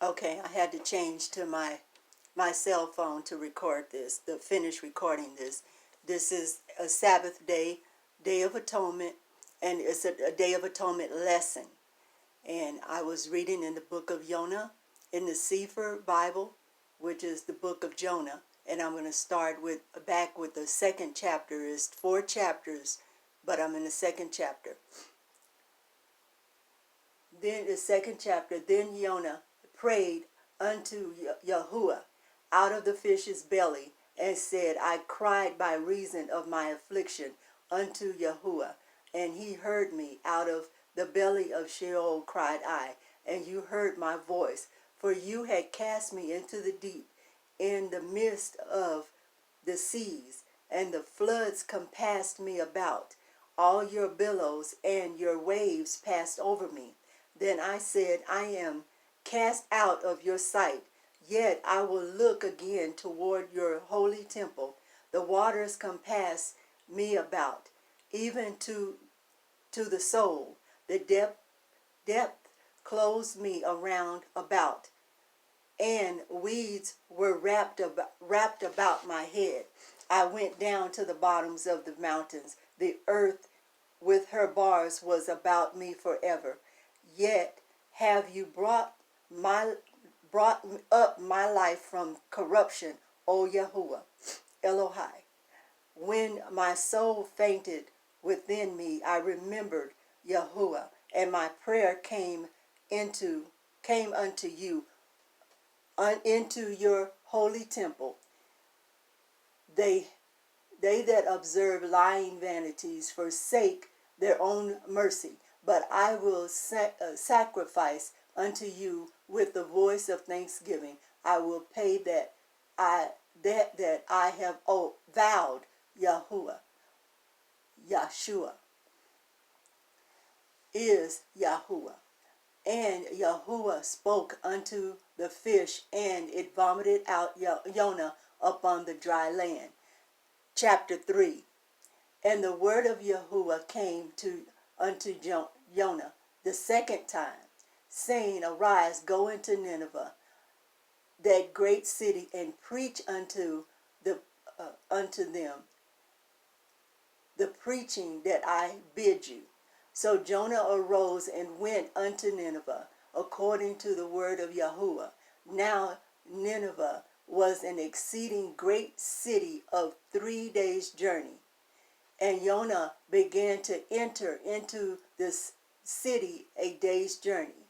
Okay, I had to change to my cell phone to record this, to finish recording this. This is a Sabbath day, Day of Atonement, and it's a Day of Atonement lesson. And I was reading in the book of Jonah in the Sefer Bible, which is the book of Jonah. And I'm going to start back with the second chapter. It's 4 chapters, but I'm in the second chapter. Then the second chapter, then Jonah prayed unto Yahuwah out of the fish's belly, and said, I cried by reason of my affliction unto Yahuwah, and he heard me. Out of the belly of Sheol cried I, and you heard my voice. For you had cast me into the deep, in the midst of the seas, and the floods compassed me about. All your billows and your waves passed over me. Then I said, I am cast out of your sight, yet I will look again toward your holy temple. The waters compass me about, even to the soul. The depth closed me around about, and weeds were wrapped about my head. I went down to the bottoms of the mountains. The earth with her bars was about me forever. Yet have you brought up my life from corruption, O Yahuwah, Elohai. When my soul fainted within me, I remembered Yahuwah, and my prayer came unto you, into your holy temple. They that observe lying vanities forsake their own mercy, but I will sacrifice unto you with the voice of thanksgiving. I will pay that I have vowed. Yahuwah, Yahshua is Yahuwah. And Yahuwah spoke unto the fish, and it vomited out Jonah upon the dry land. Chapter 3. And the word of Yahuwah came unto Jonah the second time, saying, Arise, go into Nineveh, that great city, and preach unto them the preaching that I bid you. So Jonah arose and went unto Nineveh, according to the word of Yahuwah. Now Nineveh was an exceeding great city of 3 days' journey. And Jonah began to enter into this city a day's journey.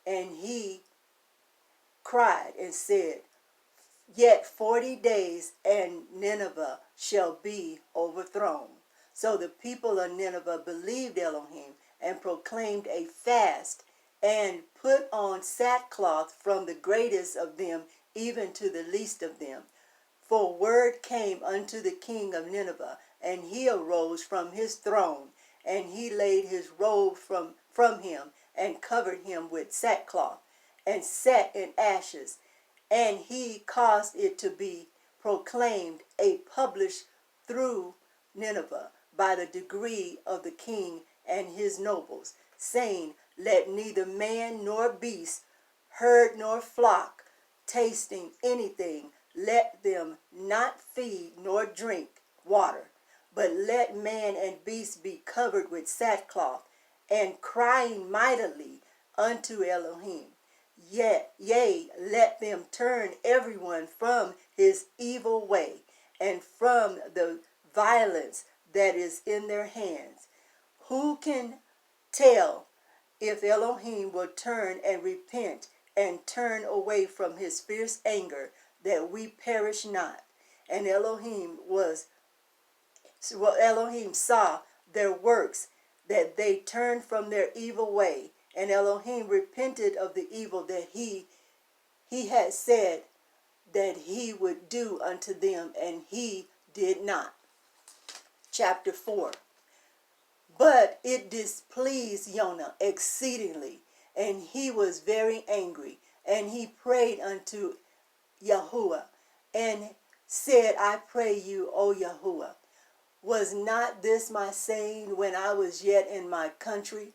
And he cried and said, Yet 40 days, and Nineveh shall be overthrown. So the people of Nineveh believed Elohim, and proclaimed a fast, and put on sackcloth, from the greatest of them even to the least of them. For word came unto the king of Nineveh, and he arose from his throne, and he laid his robe from him, and covered him with sackcloth, and sat in ashes. And he caused it to be proclaimed published through Nineveh by the decree of the king and his nobles, saying, Let neither man nor beast, herd nor flock, tasting anything, let them not feed nor drink water, but let man and beast be covered with sackcloth, and crying mightily unto Elohim. Yea, let them turn everyone from his evil way, and from the violence that is in their hands. Who can tell if Elohim will turn and repent, and turn away from his fierce anger, that we perish not? And Elohim saw their works, that they turned from their evil way, and Elohim repented of the evil that he had said that he would do unto them, and he did not. Chapter 4. But it displeased Jonah exceedingly, and he was very angry, and he prayed unto Yahuwah, and said, I pray you, O Yahuwah, was not this my saying when I was yet in my country?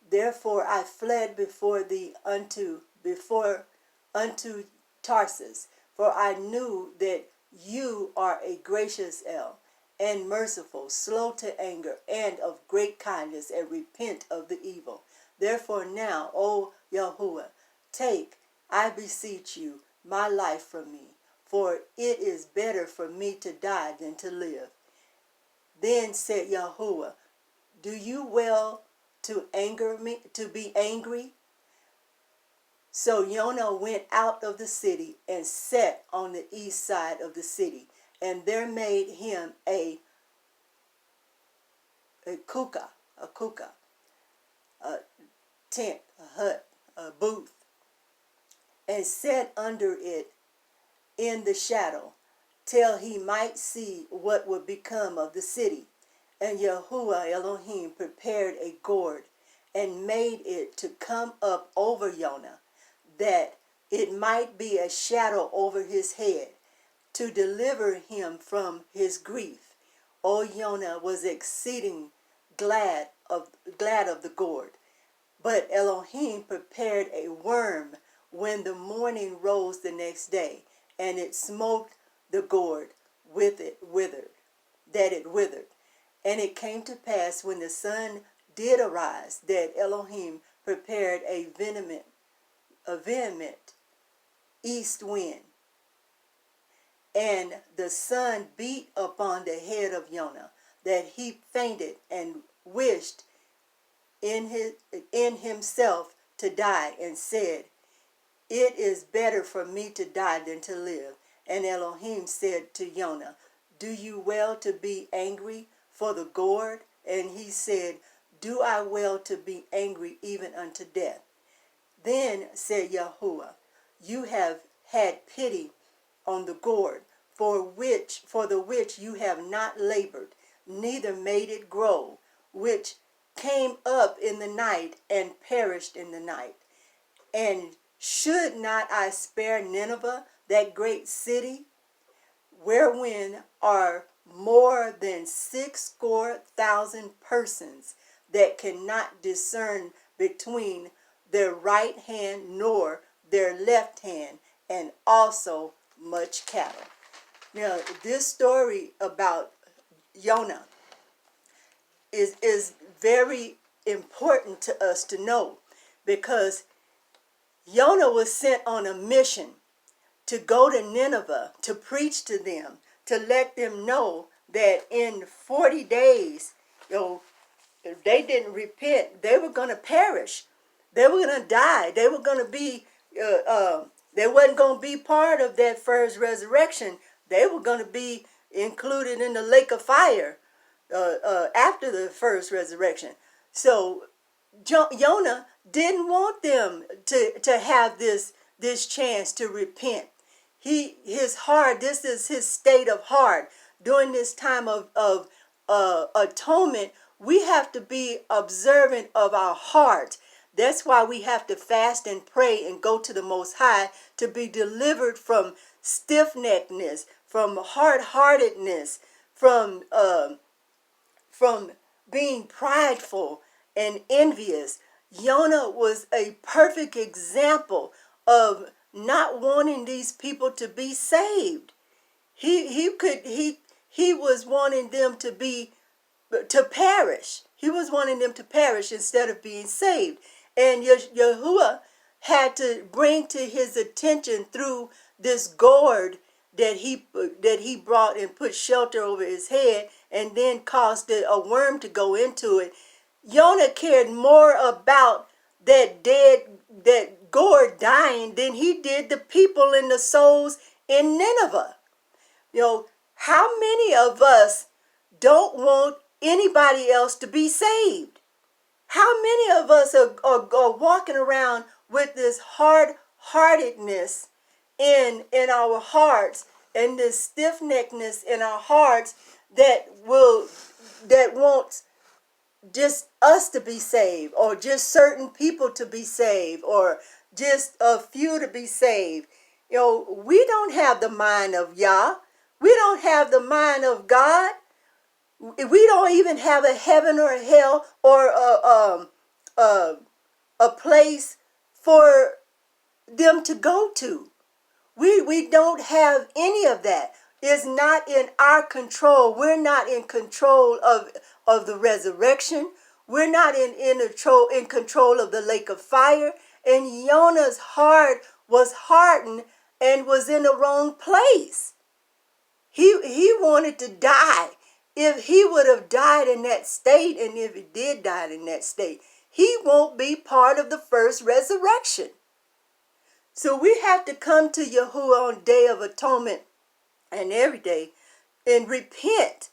Therefore I fled before thee unto before unto Tarsus, for I knew that you are a gracious El, and merciful, slow to anger, and of great kindness, and repent of the evil. Therefore now, O Yahuwah, take, I beseech you, my life from me, for it is better for me to die than to live. Then said Yahuwah, do you well to anger me, to be angry? So Jonah went out of the city and sat on the east side of the city, and there made him a kuka, a tent, a hut, a booth, and sat under it in the shadow, till he might see what would become of the city. And Yahuwah Elohim prepared a gourd, and made it to come up over Jonah, that it might be a shadow over his head, to deliver him from his grief. O Jonah was exceeding glad of the gourd. But Elohim prepared a worm when the morning rose the next day, and it smote the gourd with it withered, that it withered. And it came to pass when the sun did arise, that Elohim prepared a vehement east wind, and the sun beat upon the head of Jonah, that he fainted and wished in himself to die, and said, it is better for me to die than to live. And Elohim said to Jonah, do you well to be angry for the gourd? And he said, do I well to be angry even unto death? Then said Yahuwah, you have had pity on the gourd, for the which you have not labored, neither made it grow, which came up in the night and perished in the night. And should not I spare Nineveh, that great city, wherein are more than 60,000 persons that cannot discern between their right hand nor their left hand, and also much cattle. Now, this story about Jonah is very important to us to know, because Jonah was sent on a mission to go to Nineveh, to preach to them, to let them know that in 40 days, if they didn't repent, they were going to perish. They were going to die. They were going to be, they wasn't going to be part of that first resurrection. They were going to be included in the lake of fire after the first resurrection. So Jonah didn't want them to have this chance to repent. His heart, this is his state of heart. During this time of atonement, we have to be observant of our heart. That's why we have to fast and pray and go to the Most High to be delivered from stiff-neckedness, from hard-heartedness, from being prideful and envious. Jonah was a perfect example of not wanting these people to be saved. He was wanting them to perish. He was wanting them to perish instead of being saved. And Yahuwah had to bring to his attention through this gourd that he brought and put shelter over his head, and then caused a worm to go into it. Jonah cared more about that gourd dying than he did the people and the souls in Nineveh. How many of us don't want anybody else to be saved? How many of us are walking around with this hard-heartedness in our hearts, and this stiff-neckedness in our hearts that wants just us to be saved, or just certain people to be saved, or just a few to be saved? We don't have the mind of Yah. We don't have the mind of God. We don't even have a heaven or a hell, or a place for them to go to. We don't have any of that. It's not in our control. We're not in control of the resurrection. We're not in control of the lake of fire. And Jonah's heart was hardened and was in the wrong place. He wanted to die. If he would have died in that state, and if he did die in that state, he won't be part of the first resurrection. So we have to come to Yahuwah on Day of Atonement and every day and repent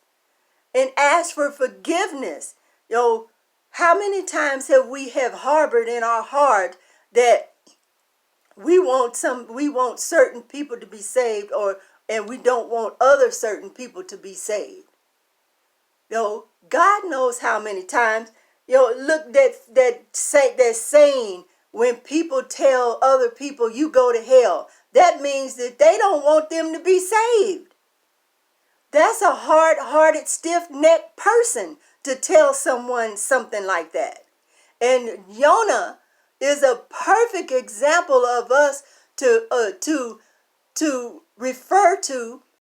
and ask for forgiveness. How many times have we harbored in our heart that we want certain people to be saved, and we don't want other certain people to be saved? God knows how many times. Look, that saying, when people tell other people you go to hell, that means that they don't want them to be saved. That's a hard-hearted, stiff-necked person to tell someone something like that. And Jonah is a perfect example of us to refer to